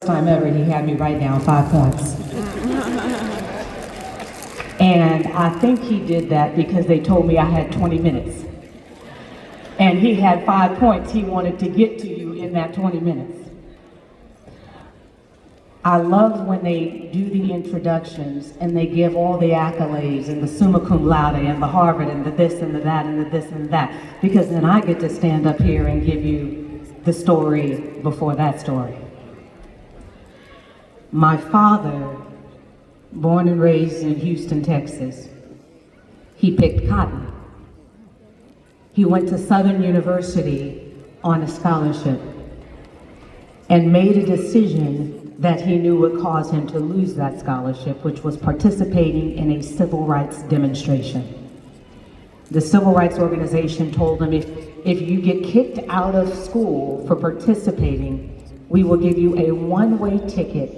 Time ever, he had me write down 5 points. And I think he did that because they told me I had 20 minutes. And he had 5 points he wanted to get to you in that 20 minutes. I love when they do the introductions and they give all the accolades and the summa cum laude and the Harvard and the this and the that and the this and that, because then I get to stand up here and give you the story before that story. My father, born and raised in Houston, Texas, he picked cotton. He went to Southern University on a scholarship and made a decision that he knew would cause him to lose that scholarship, which was participating in a civil rights demonstration. The civil rights organization told him, if you get kicked out of school for participating, we will give you a one-way ticket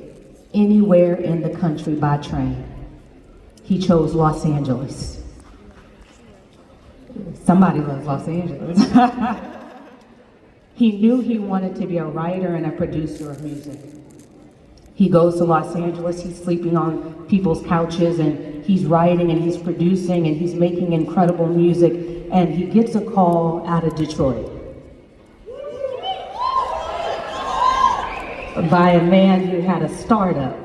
anywhere in the country by train. He chose Los Angeles. Somebody loves Los Angeles. He knew he wanted to be a writer and a producer of music. He goes to Los Angeles, he's sleeping on people's couches, and he's writing and he's producing and he's making incredible music, and he gets a call out of Detroit by a man who had a startup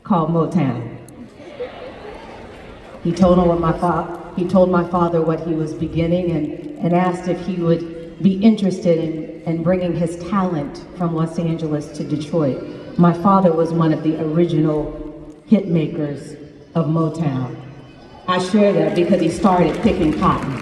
called Motown. He told my father what he was beginning and asked if he would be interested in bringing his talent from Los Angeles to Detroit. My father was one of the original hit makers of Motown. I share that because he started picking cotton.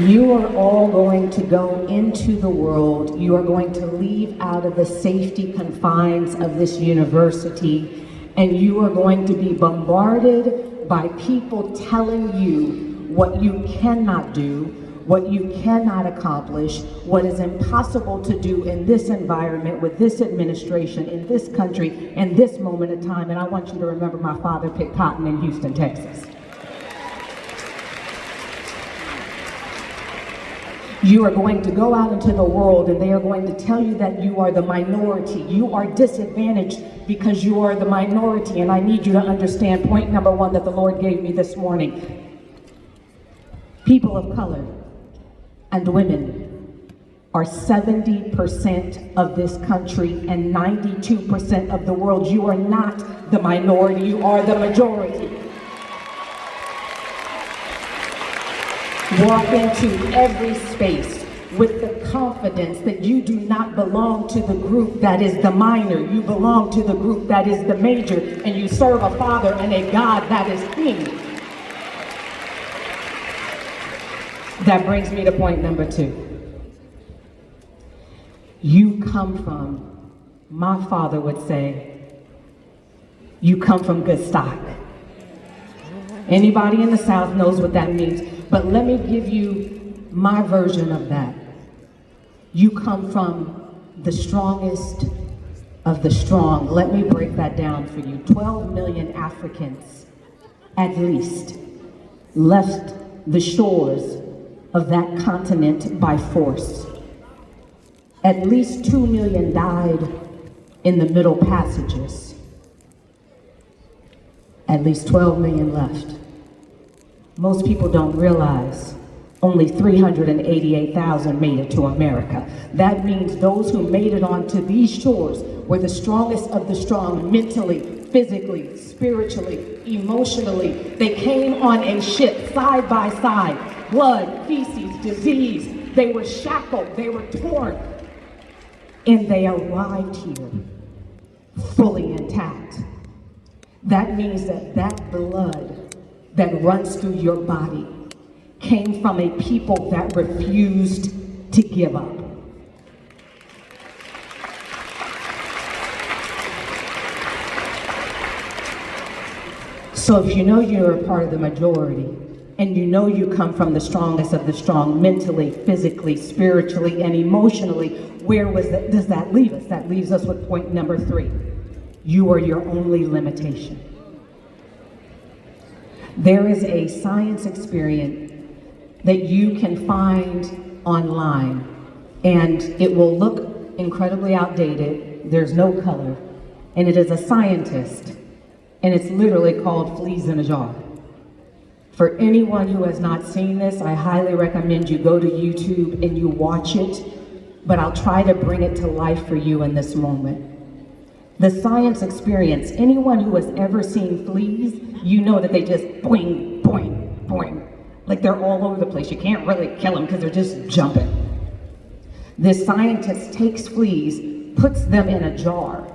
You are all going to go into the world. You are going to leave out of the safety confines of this university, and you are going to be bombarded by people telling you what you cannot do, what you cannot accomplish, what is impossible to do in this environment, with this administration, in this country, in this moment of time. And I want you to remember my father picked cotton in Houston, Texas. You are going to go out into the world and they are going to tell you that you are the minority. You are disadvantaged because you are the minority. And I need you to understand point number 1 that the Lord gave me this morning. People of color and women are 70% of this country and 92% of the world. You are not the minority, you are the majority. Walk into every space with the confidence that you do not belong to the group that is the minor. You belong to the group that is the major, and you serve a Father and a God that is King. That brings me to point number 2. You come from, my father would say, you come from good stock. Anybody in the South knows what that means. But let me give you my version of that. You come from the strongest of the strong. Let me break that down for you. 12 million Africans, at least, left the shores of that continent by force. At least 2 million died in the Middle Passages. At least 12 million left. Most people don't realize only 388,000 made it to America. That means those who made it onto these shores were the strongest of the strong, mentally, physically, spiritually, emotionally. They came on a ship side by side, blood, feces, disease. They were shackled, they were torn, and they arrived here fully intact. That means that blood that runs through your body came from a people that refused to give up. So if you know you're a part of the majority, and you know you come from the strongest of the strong, mentally, physically, spiritually, and emotionally, does that leave us? That leaves us with point number 3. You are your only limitation. There is a science experiment that you can find online, and it will look incredibly outdated. There's no color, and it is a scientist, and it's literally called Fleas in a Jar. For anyone who has not seen this, I highly recommend you go to YouTube and you watch it, but I'll try to bring it to life for you in this moment. The science experience, anyone who has ever seen fleas, you know that they just boing, boing, boing. Like they're all over the place. You can't really kill them because they're just jumping. This scientist takes fleas, puts them in a jar,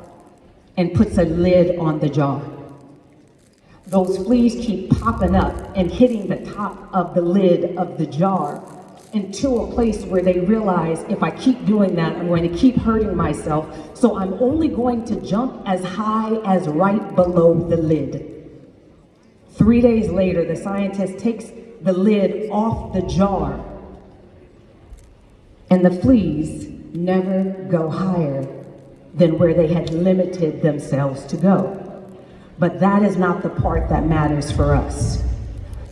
and puts a lid on the jar. Those fleas keep popping up and hitting the top of the lid of the jar until a place where they realize, if I keep doing that, I'm going to keep hurting myself, so I'm only going to jump as high as right below the lid. 3 days later, the scientist takes the lid off the jar, and the fleas never go higher than where they had limited themselves to go. But that is not the part that matters for us.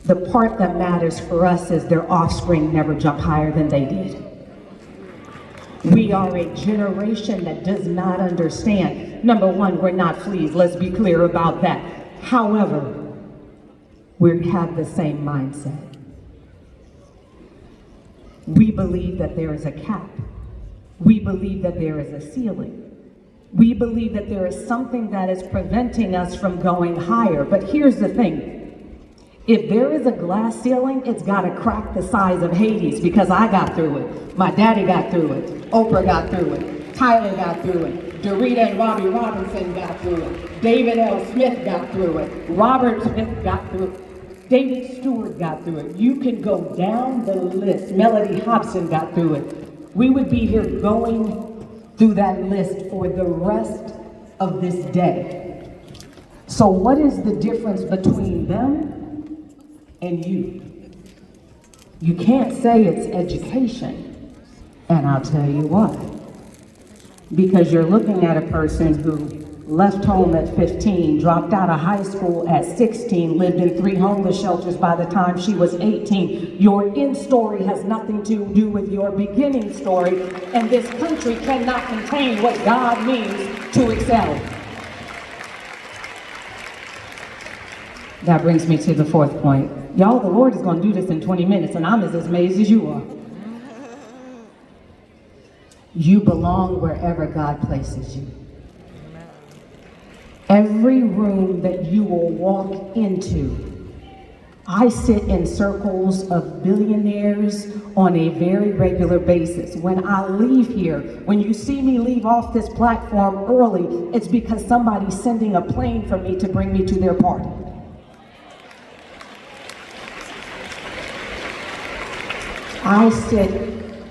The part that matters for us is their offspring never jump higher than they did. We are a generation that does not understand. Number one, we're not fleas. Let's be clear about that. However, we have the same mindset. We believe that there is a cap. We believe that there is a ceiling. We believe that there is something that is preventing us from going higher. But here's the thing. If there is a glass ceiling, it's got to crack the size of Hades, because I got through it. My daddy got through it. Oprah got through it. Tyler got through it. Dorita and Robbie Robinson got through it. David L. Smith got through it. Robert Smith got through it. David Stewart got through it. You can go down the list. Melody Hobson got through it. We would be here going through that list for the rest of this day. So what is the difference between them and you? You can't say it's education, and I'll tell you why. Because you're looking at a person who left home at 15, dropped out of high school at 16, lived in 3 homeless shelters by the time she was 18. Your end story has nothing to do with your beginning story, and this country cannot contain what God means to excel. That brings me to the 4th point. Y'all, the Lord is going to do this in 20 minutes, and I'm as amazed as you are. You belong wherever God places you. Every room that you will walk into, I sit in circles of billionaires on a very regular basis. When I leave here, when you see me leave off this platform early, it's because somebody's sending a plane for me to bring me to their party. I sit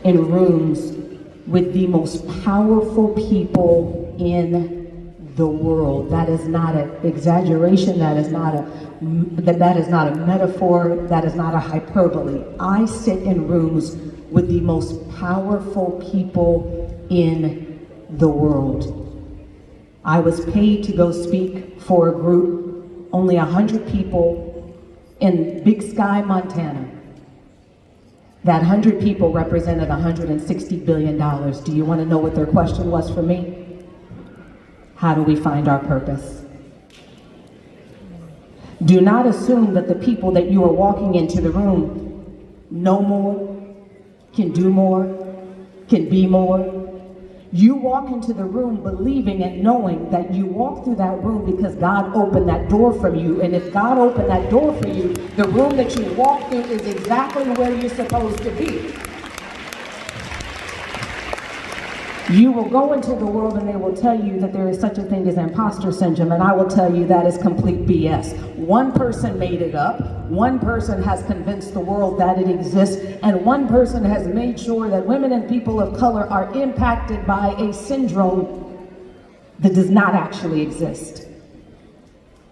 in rooms with the most powerful people in the world. That is not an exaggeration. That is not a metaphor. That is not a hyperbole. I sit in rooms with the most powerful people in the world. I was paid to go speak for a group, only 100 people in Big Sky, Montana. That 100 people represented $160 billion. Do you want to know what their question was for me? How do we find our purpose? Do not assume that the people that you are walking into the room know more, can do more, can be more. You walk into the room believing and knowing that you walk through that room because God opened that door for you. And if God opened that door for you, the room that you walk through is exactly where you're supposed to be. You will go into the world and they will tell you that there is such a thing as imposter syndrome, and I will tell you that is complete BS. One person made it up, one person has convinced the world that it exists, and one person has made sure that women and people of color are impacted by a syndrome that does not actually exist.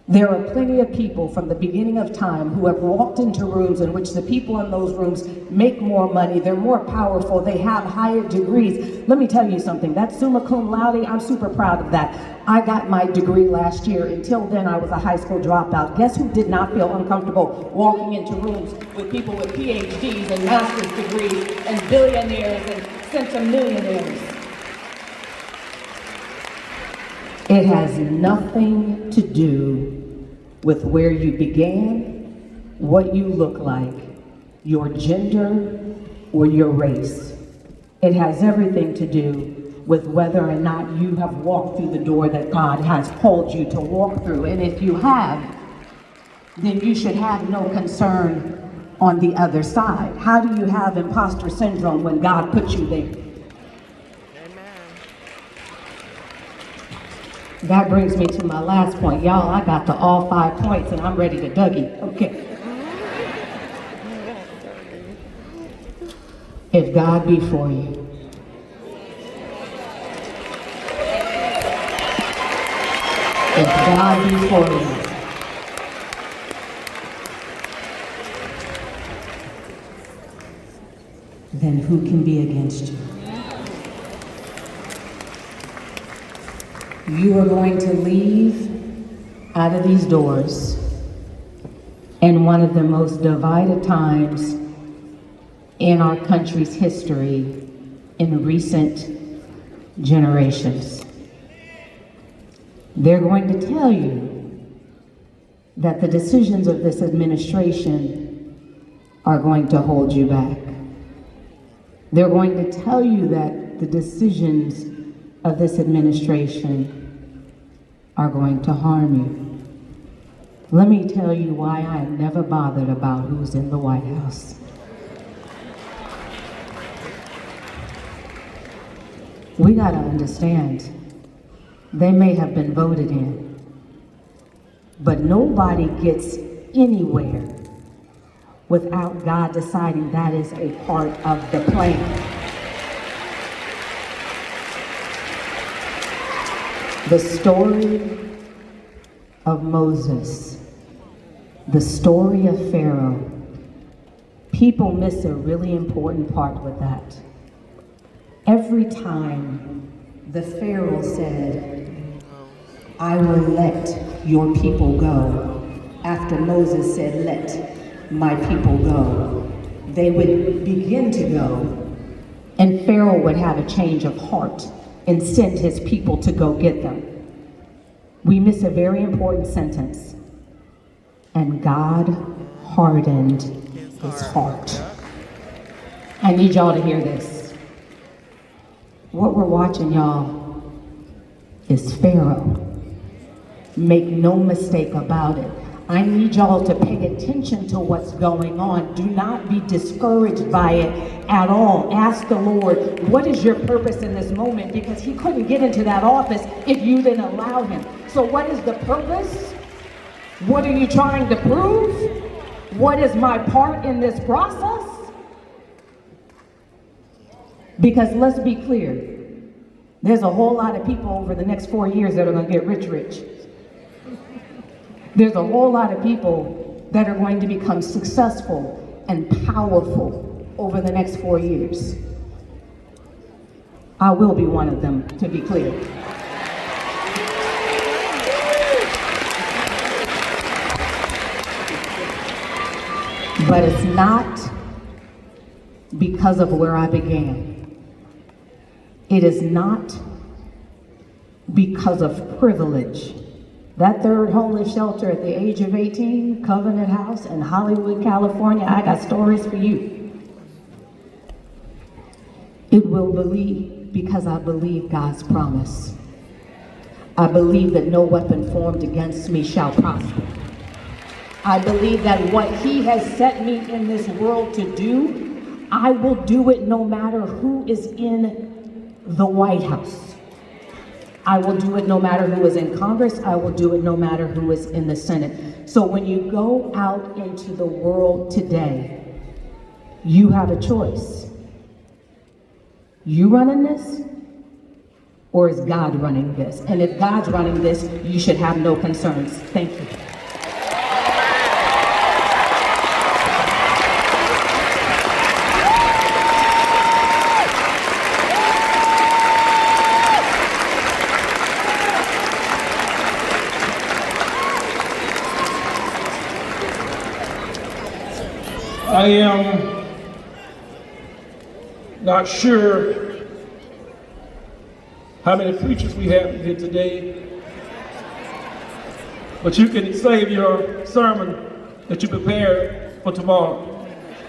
There are plenty of people from the beginning of time who have walked into rooms in which the people in those rooms make more money, they're more powerful, they have higher degrees. Let me tell you something, that summa cum laude, I'm super proud of that. I got my degree last year. Until then, I was a high school dropout. Guess who did not feel uncomfortable walking into rooms with people with PhDs and master's degrees and billionaires and centimillionaires? It has nothing to do with where you began, what you look like, your gender, or your race. It has everything to do with whether or not you have walked through the door that God has called you to walk through. And if you have, then you should have no concern on the other side. How do you have imposter syndrome when God put you there? That brings me to my last point. Y'all, I got to all 5 points and I'm ready to Dougie. Okay. If God be for you, if God be for you, then who can be against you? You are going to leave out of these doors in one of the most divided times in our country's history in recent generations. They're going to tell you that the decisions of this administration are going to hold you back. They're going to tell you that the decisions of this administration are going to harm you. Let me tell you why I am never bothered about who's in the White House. We got to understand, they may have been voted in, but nobody gets anywhere without God deciding that is a part of the plan. The story of Moses, the story of Pharaoh, people miss a really important part with that. Every time the Pharaoh said, I will let your people go, after Moses said, let my people go, they would begin to go, and Pharaoh would have a change of heart and send his people to go get them. We miss a very important sentence. And God hardened his heart. I need y'all to hear this. What we're watching, y'all, is Pharaoh. Make no mistake about it. I need y'all to pay attention to what's going on. Do not be discouraged by it at all. Ask the Lord, what is your purpose in this moment? Because he couldn't get into that office if you didn't allow him. So what is the purpose? What are you trying to prove? What is my part in this process? Because let's be clear, there's a whole lot of people over the next 4 years that are going to get rich. There's a whole lot of people that are going to become successful and powerful over the next 4 years. I will be one of them, to be clear. But it's not because of where I began. It is not because of privilege. That third homeless shelter at the age of 18, Covenant House in Hollywood, California, I got stories for you. It will believe because I believe God's promise. I believe that no weapon formed against me shall prosper. I believe that what he has set me in this world to do, I will do it no matter who is in the White House. I will do it no matter who is in Congress. I will do it no matter who is in the Senate. So when you go out into the world today, you have a choice. You running this, or is God running this? And if God's running this, you should have no concerns. Thank you. I am not sure how many preachers we have here today, but you can save your sermon that you prepared for tomorrow.